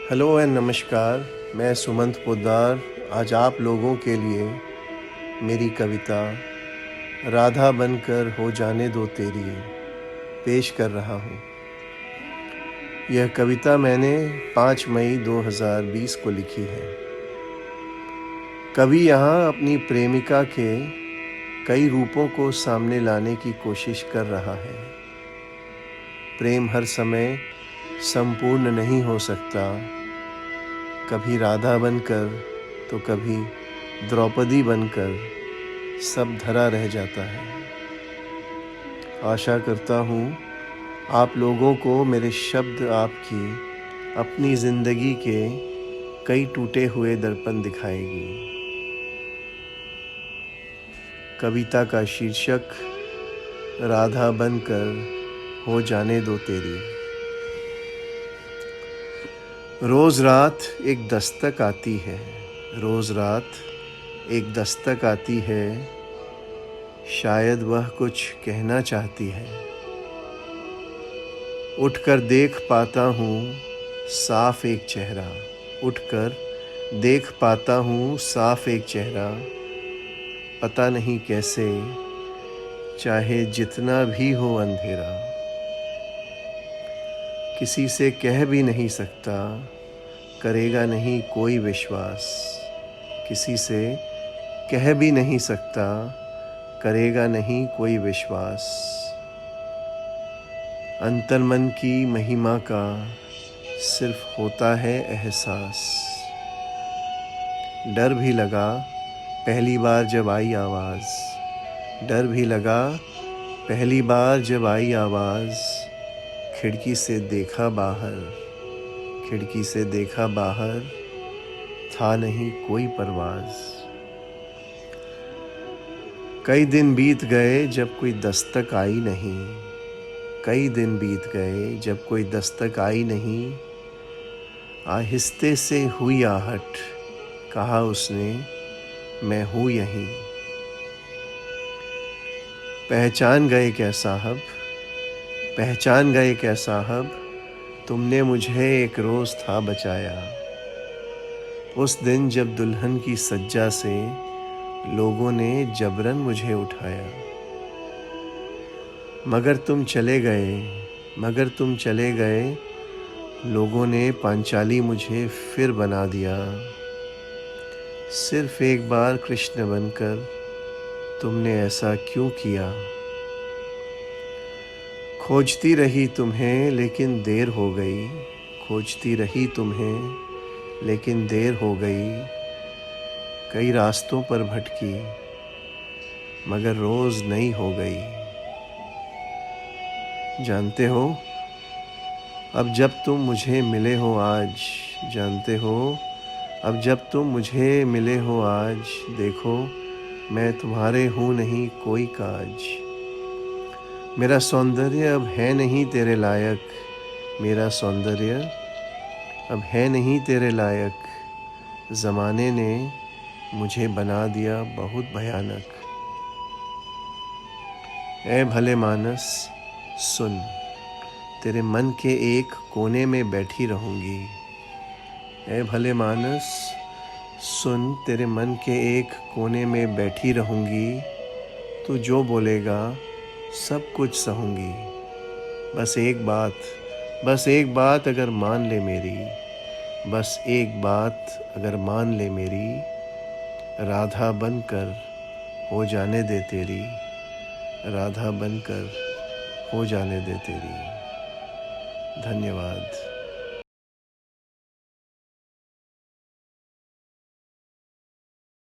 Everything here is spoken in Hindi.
हेलो एंड नमस्कार। मैं सुमंत पोद्दार आज आप लोगों के लिए मेरी कविता राधा बनकर हो जाने दो तेरी पेश कर रहा हूँ। यह कविता मैंने 5 मई 2020 को लिखी है। कवि यहाँ अपनी प्रेमिका के कई रूपों को सामने लाने की कोशिश कर रहा है। प्रेम हर समय संपूर्ण नहीं हो सकता, कभी राधा बनकर तो कभी द्रौपदी बनकर सब धरा रह जाता है। आशा करता हूँ आप लोगों को मेरे शब्द आपकी अपनी ज़िंदगी के कई टूटे हुए दर्पण दिखाएगी। कविता का शीर्षक राधा बनकर हो जाने दो तेरी। रोज़ रात एक दस्तक आती है, रोज़ रात एक दस्तक आती है, शायद वह कुछ कहना चाहती है। उठकर देख पाता हूँ साफ एक चेहरा, उठकर देख पाता हूँ साफ एक चेहरा। पता नहीं कैसे, चाहे जितना भी हो अंधेरा। किसी से कह भी नहीं सकता, करेगा नहीं कोई विश्वास। किसी से कह भी नहीं सकता, करेगा नहीं कोई विश्वास। अंतर्मन की महिमा का सिर्फ होता है एहसास। डर भी लगा पहली बार जब आई आवाज़, डर भी लगा पहली बार जब आई आवाज़। खिड़की से देखा बाहर, खिड़की से देखा बाहर, था नहीं कोई परवाज़। कई दिन बीत गए जब कोई दस्तक आई नहीं, कई दिन बीत गए जब कोई दस्तक आई नहीं। आहिस्ते से हुई आहट, कहा उसने मैं हूँ यहीं। पहचान गए क्या साहब, पहचान गए क्या साहब, तुमने मुझे एक रोज़ था बचाया। उस दिन जब दुल्हन की सज्जा से लोगों ने जबरन मुझे उठाया। मगर तुम चले गए, मगर तुम चले गए, लोगों ने पांचाली मुझे फिर बना दिया। सिर्फ एक बार कृष्ण बनकर तुमने ऐसा क्यों किया। खोजती रही तुम्हें लेकिन देर हो गई, खोजती रही तुम्हें लेकिन देर हो गई। कई रास्तों पर भटकी मगर रोज़ नई हो गई। जानते हो अब जब तुम मुझे मिले हो आज, जानते हो अब जब तुम मुझे मिले हो आज, देखो मैं तुम्हारे हूँ नहीं कोई काज। मेरा सौंदर्य अब है नहीं तेरे लायक, मेरा सौंदर्य अब है नहीं तेरे लायक। ज़माने ने मुझे बना दिया बहुत भयानक। ऐ भले मानस सुन, तेरे मन के एक कोने में बैठी रहूँगी। ऐ भले मानस सुन, तेरे मन के एक कोने में बैठी रहूँगी। तू जो बोलेगा सब कुछ सहूँगी। बस एक बात, बस एक बात अगर मान ले मेरी, बस एक बात अगर मान ले मेरी। राधा बनकर हो जाने दे तेरी, राधा बनकर हो जाने दे तेरी। धन्यवाद।